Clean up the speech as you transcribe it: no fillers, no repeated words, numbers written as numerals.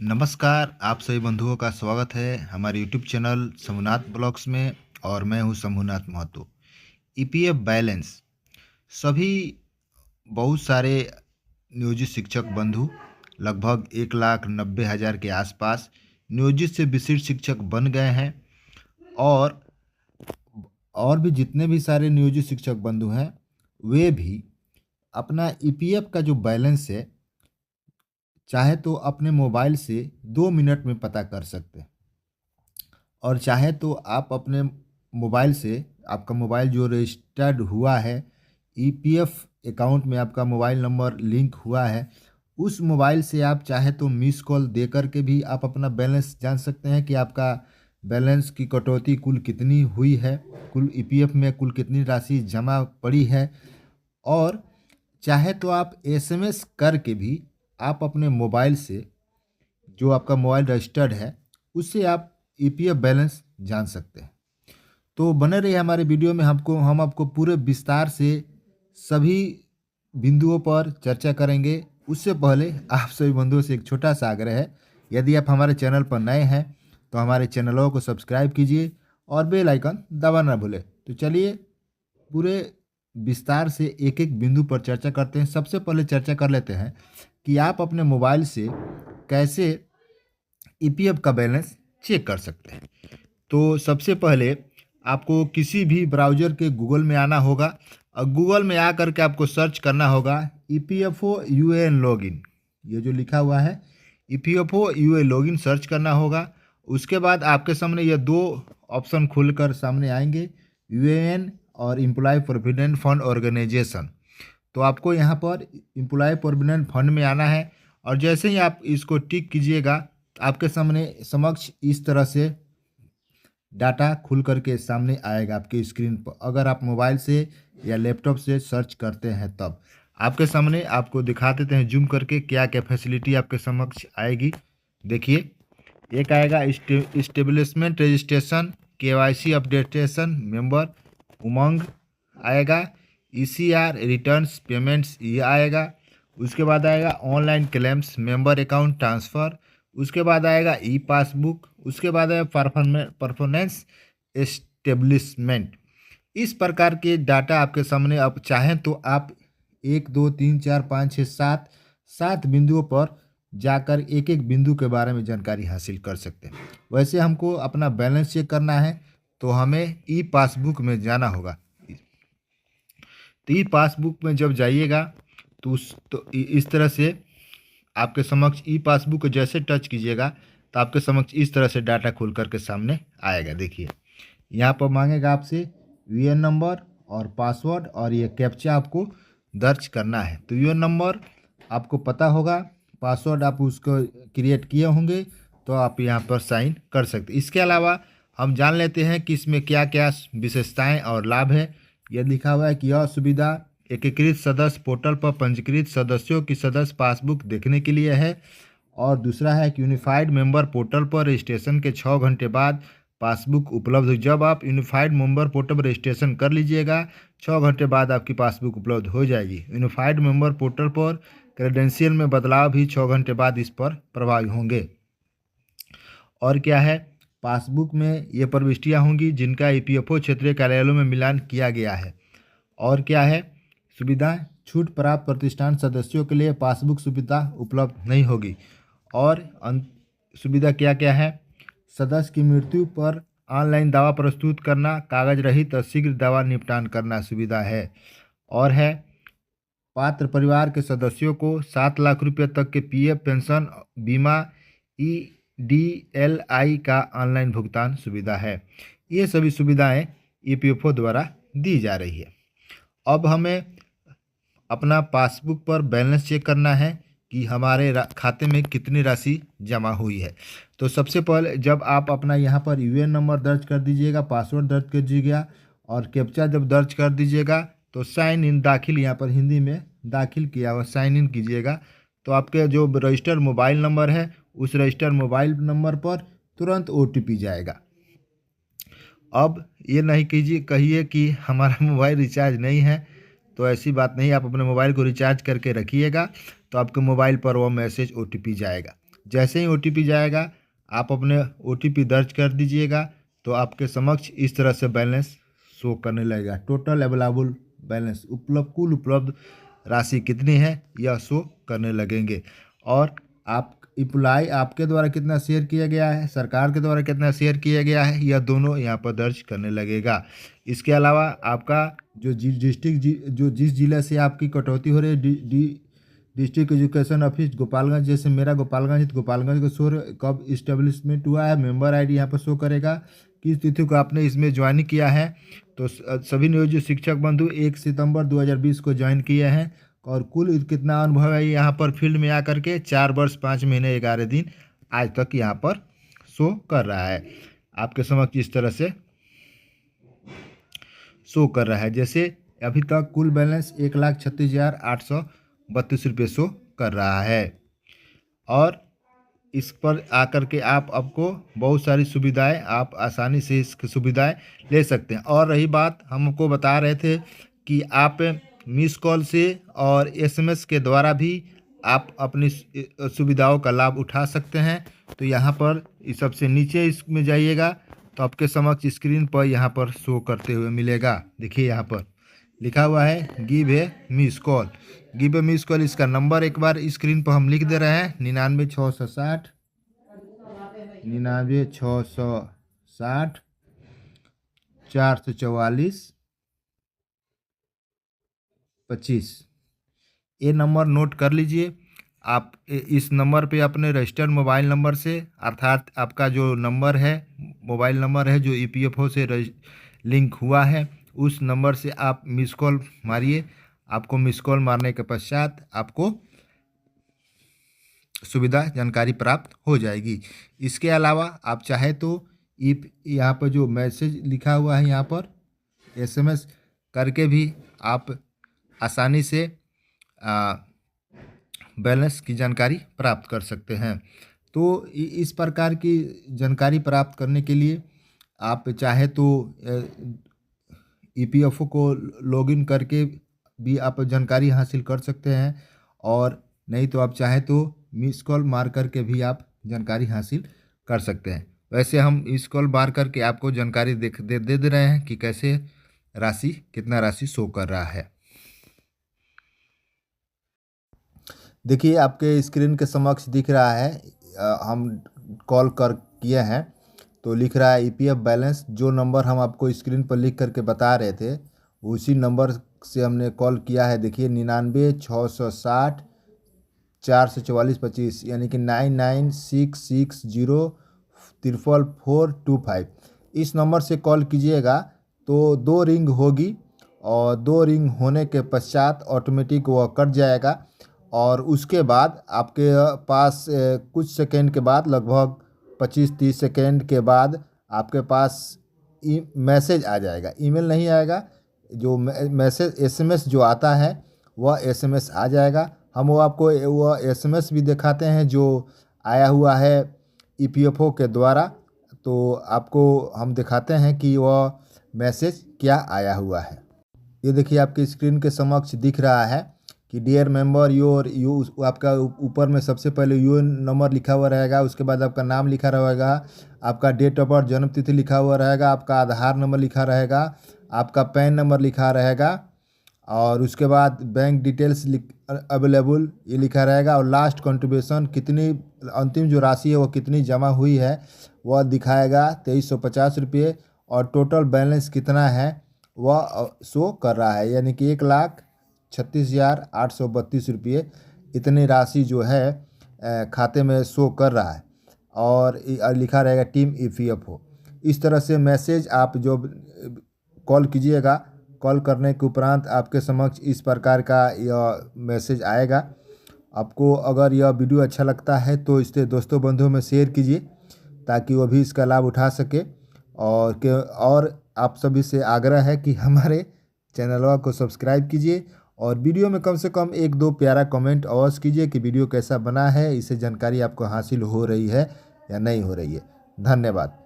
नमस्कार, आप सभी बंधुओं का स्वागत है हमारे यूट्यूब चैनल शंभुनाथ ब्लॉग्स में। और मैं हूं शंभुनाथ महतो। ईपीएफ बैलेंस सभी बहुत सारे नियोजित शिक्षक बंधु लगभग 1,90,000 के आसपास नियोजित से विशिष्ट शिक्षक बन गए हैं। और भी जितने भी सारे नियोजित शिक्षक बंधु हैं वे भी अपना ईपीएफ का जो बैलेंस है चाहे तो अपने मोबाइल से 2 मिनट में पता कर सकते हैं। और चाहे तो आप अपने मोबाइल से, आपका मोबाइल जो रजिस्टर्ड हुआ है ईपीएफ अकाउंट में, आपका मोबाइल नंबर लिंक हुआ है, उस मोबाइल से आप चाहे तो मिस कॉल दे करके भी आप अपना बैलेंस जान सकते हैं कि आपका बैलेंस की कटौती कुल कितनी हुई है, कुल ईपीएफ में कुल कितनी राशि जमा पड़ी है। और चाहे तो आप एसएमएस करके भी आप अपने मोबाइल से, जो आपका मोबाइल रजिस्टर्ड है, उससे आप ईपीएफ बैलेंस जान सकते हैं। तो बने रहिए हमारे वीडियो में। हम आपको पूरे विस्तार से सभी बिंदुओं पर चर्चा करेंगे। उससे पहले आप सभी बंधुओं से एक छोटा सा आग्रह है, यदि आप हमारे चैनल पर नए हैं तो हमारे चैनलों को सब्सक्राइब कीजिए और बेल आइकन दबाना ना भूलें। तो चलिए पूरे विस्तार से एक एक बिंदु पर चर्चा करते हैं। सबसे पहले चर्चा कर लेते हैं कि आप अपने मोबाइल से कैसे ईपीएफ का बैलेंस चेक कर सकते हैं। तो सबसे पहले आपको किसी भी ब्राउज़र के गूगल में आना होगा और गूगल में आकर के आपको सर्च करना होगा ईपीएफओ यूएएन लॉगिन। ये जो लिखा हुआ है ईपीएफओ यूए लॉगिन सर्च करना होगा। उसके बाद आपके सामने ये दो ऑप्शन खुलकर सामने आएंगे, यूएएन और एम्प्लॉय प्रोविडेंट फंड ऑर्गेनाइजेशन। तो आपको यहाँ पर एम्प्लॉय प्रोविडेंट फंड में आना है और जैसे ही आप इसको टिक कीजिएगा आपके सामने समक्ष इस तरह से डाटा खुल करके सामने आएगा आपके स्क्रीन पर। अगर आप मोबाइल से या लैपटॉप से सर्च करते हैं तब आपके सामने, आपको दिखा देते हैं जूम करके क्या क्या फैसिलिटी आपके समक्ष आएगी। देखिए, एक आएगा establishment registration, KYC updation, member, Umang आएगा, ईसीआर रिटर्न्स पेमेंट्स ये आएगा। उसके बाद आएगा online claims, member account transfer. उसके बाद आएगा ई पासबुक। उसके बाद आएगा परफॉर्मेंस एस्टेब्लिशमेंट। इस प्रकार के डाटा आपके सामने। आप चाहें तो आप 1 2 3 4 5 6 7 बिंदुओं पर जाकर एक एक बिंदु के बारे में जानकारी हासिल कर सकते हैं। वैसे हमको अपना बैलेंस चेक करना है तो हमें ई पासबुक में जाना होगा। तो ई पासबुक में जब जाइएगा तो इस तरह से आपके समक्ष ई पासबुक को जैसे टच कीजिएगा तो आपके समक्ष इस तरह से डाटा खुल करके सामने आएगा। देखिए, यहाँ पर मांगेगा आपसे यूएएन नंबर और पासवर्ड और ये कैप्चा आपको दर्ज करना है। तो यूएएन नंबर आपको पता होगा, पासवर्ड आप उसको क्रिएट किए होंगे तो आप यहाँ पर साइन कर सकते हैं। इसके अलावा हम जान लेते हैं कि इसमें क्या क्या विशेषताएँ और लाभ है। यह लिखा हुआ है कि यह सुविधा एकीकृत सदस्य पोर्टल पर पंजीकृत सदस्यों की सदस्य पासबुक देखने के लिए है। और दूसरा है कि यूनिफाइड मेंबर पोर्टल पर रजिस्ट्रेशन के 6 घंटे बाद पासबुक उपलब्ध हो। जब आप यूनिफाइड मेंबर पोर्टल पर रजिस्ट्रेशन कर लीजिएगा 6 घंटे बाद आपकी पासबुक उपलब्ध हो जाएगी। यूनिफाइड मेंबर पोर्टल पर क्रेडेंशियल में बदलाव भी 6 घंटे बाद इस पर प्रभावी होंगे। और क्या है, पासबुक में ये प्रविष्टियाँ होंगी जिनका ईपीएफओ क्षेत्रीय कार्यालयों में मिलान किया गया है। और क्या है, सुविधा छूट प्राप्त प्रतिष्ठान सदस्यों के लिए पासबुक सुविधा उपलब्ध नहीं होगी। और सुविधा क्या क्या है, सदस्य की मृत्यु पर ऑनलाइन दावा प्रस्तुत करना, कागज रहित और शीघ्र दावा निपटान करना सुविधा है। और है, पात्र परिवार के सदस्यों को 7 लाख रुपये तक के पीएफ पेंशन बीमा ईडीएलआई का ऑनलाइन भुगतान सुविधा है। ये सभी सुविधाएं ईपीएफओ द्वारा दी जा रही है। अब हमें अपना पासबुक पर बैलेंस चेक करना है कि हमारे खाते में कितनी राशि जमा हुई है। तो सबसे पहले जब आप अपना यहाँ पर यूएएन नंबर दर्ज कर दीजिएगा, पासवर्ड दर्ज कर दीजिएगा और कैप्चा जब दर्ज कर दीजिएगा तो साइन इन, दाखिल यहाँ पर हिंदी में दाखिल किया हुआ साइन इन कीजिएगा। तो आपके जो रजिस्टर्ड मोबाइल नंबर है उस रजिस्टर्ड मोबाइल नंबर पर तुरंत ओटीपी जाएगा। अब ये नहीं कहिए कि हमारा मोबाइल रिचार्ज नहीं है, तो ऐसी बात नहीं। आप अपने मोबाइल को रिचार्ज करके रखिएगा तो आपके मोबाइल पर वो मैसेज ओटीपी जाएगा। जैसे ही OTP जाएगा आप अपने OTP दर्ज कर दीजिएगा, तो आपके समक्ष इस तरह से बैलेंस शो करने लगेगा। टोटल अवेलेबल बैलेंस, कुल उपलब्ध राशि कितनी है यह शो करने लगेंगे। और आप इम्प्लाई आपके द्वारा कितना शेयर किया गया है, सरकार के द्वारा कितना शेयर किया गया है, यह दोनों यहाँ पर दर्ज करने लगेगा। इसके अलावा आपका जो डिस्ट्रिक्ट जो जिस जिले से आपकी कटौती हो रही है, डिस्ट्रिक्ट एजुकेशन ऑफिस गोपालगंज, जैसे मेरा गोपालगंज है तो गोपालगंज को शो कब इस्टेब्लिशमेंट हुआ है, मेंबर आईडी यहाँ पर शो करेगा, किस तिथि को आपने इसमें ज्वाइन किया है। तो सभी नियोजित शिक्षक बंधु 1 सितंबर 2020 को ज्वाइन किए हैं। और कुल कितना अनुभव है यहाँ पर फील्ड में आकर के, 4 वर्ष 5 महीने 11 दिन आज तक यहाँ पर शो कर रहा है। आपके समक्ष इस तरह से शो कर रहा है। जैसे अभी तक कुल बैलेंस 1,36,832 रुपये शो कर रहा है। और इस पर आकर के आपको बहुत सारी सुविधाएं, आप आसानी से इसकी सुविधाएं ले सकते हैं। और रही बात, हमको बता रहे थे कि आप मिस कॉल से और SMS के द्वारा भी आप अपनी सुविधाओं का लाभ उठा सकते हैं। तो यहाँ पर सबसे नीचे इसमें जाइएगा तो आपके समक्ष स्क्रीन पर यहाँ पर शो करते हुए मिलेगा। देखिए यहाँ पर लिखा हुआ है give a miss call. Give a miss call, इसका नंबर एक बार स्क्रीन पर हम लिख दे रहे हैं, 99 660 444 25। ये नंबर नोट कर लीजिए। आप इस नंबर पे अपने रजिस्टर्ड मोबाइल नंबर से, अर्थात आपका जो नंबर है, मोबाइल नंबर है जो EPFO से लिंक हुआ है, उस नंबर से आप मिस कॉल मारिए। आपको मिस कॉल मारने के पश्चात आपको सुविधा जानकारी प्राप्त हो जाएगी। इसके अलावा आप चाहे तो यहाँ पर जो मैसेज लिखा हुआ है यहाँ पर SMS करके भी आप आसानी से बैलेंस की जानकारी प्राप्त कर सकते हैं। तो इस प्रकार की जानकारी प्राप्त करने के लिए आप चाहे तो EPFO को लॉगिन करके भी आप जानकारी हासिल कर सकते हैं, और नहीं तो आप चाहे तो मिस कॉल मार करके भी आप जानकारी हासिल कर सकते हैं। वैसे हम मिस कॉल मार करके आपको जानकारी दे रहे हैं कि कैसे कितना राशि शो कर रहा है। देखिए आपके स्क्रीन के समक्ष दिख रहा है, हम कॉल किए हैं तो लिख रहा है EPF बैलेंस। जो नंबर हम आपको स्क्रीन पर लिख करके बता रहे थे उसी नंबर से हमने कॉल किया है। देखिए 99 660 444 25, यानी कि 9966044425। इस नंबर से कॉल कीजिएगा तो 2 रिंग होगी, और 2 रिंग होने के पश्चात ऑटोमेटिक वह कट जाएगा। और उसके बाद आपके पास कुछ सेकंड के बाद, लगभग 25-30 सेकंड के बाद आपके पास मैसेज आ जाएगा। ईमेल नहीं आएगा, जो मैसेज SMS जो आता है वह SMS आ जाएगा। हम वो आपको वह SMS भी दिखाते हैं जो आया हुआ है EPFO के द्वारा। तो आपको हम दिखाते हैं कि वह मैसेज क्या आया हुआ है। ये देखिए आपके स्क्रीन के समक्ष दिख रहा है कि डियर मेंबर आपका ऊपर में सबसे पहले योर नंबर लिखा हुआ रहेगा, उसके बाद आपका नाम लिखा रहेगा, आपका डेट ऑफ बर्थ जन्म तिथि लिखा हुआ रहेगा, आपका आधार नंबर लिखा रहेगा, आपका पैन नंबर लिखा रहेगा, और उसके बाद बैंक डिटेल्स अवेलेबल ये लिखा रहेगा, और लास्ट कंट्रीब्यूशन कितनी, अंतिम जो राशि है वो कितनी जमा हुई है वह दिखाएगा 2350 रुपये, और टोटल बैलेंस कितना है वह शो कर रहा है, यानी कि 1,36,832 रुपये इतनी राशि जो है खाते में शो कर रहा है। और लिखा रहेगा टीम EPFO। इस तरह से मैसेज आप जो कॉल कीजिएगा, कॉल करने के उपरांत आपके समक्ष इस प्रकार का यह मैसेज आएगा। आपको अगर यह वीडियो अच्छा लगता है तो इससे दोस्तों बंधुओं में शेयर कीजिए ताकि वो भी इसका लाभ उठा सके। और आप सभी से आग्रह है कि हमारे चैनल को सब्सक्राइब कीजिए, और वीडियो में कम से कम 1-2 प्यारा कमेंट अवश्य कीजिए कि वीडियो कैसा बना है, इससे जानकारी आपको हासिल हो रही है या नहीं हो रही है। धन्यवाद।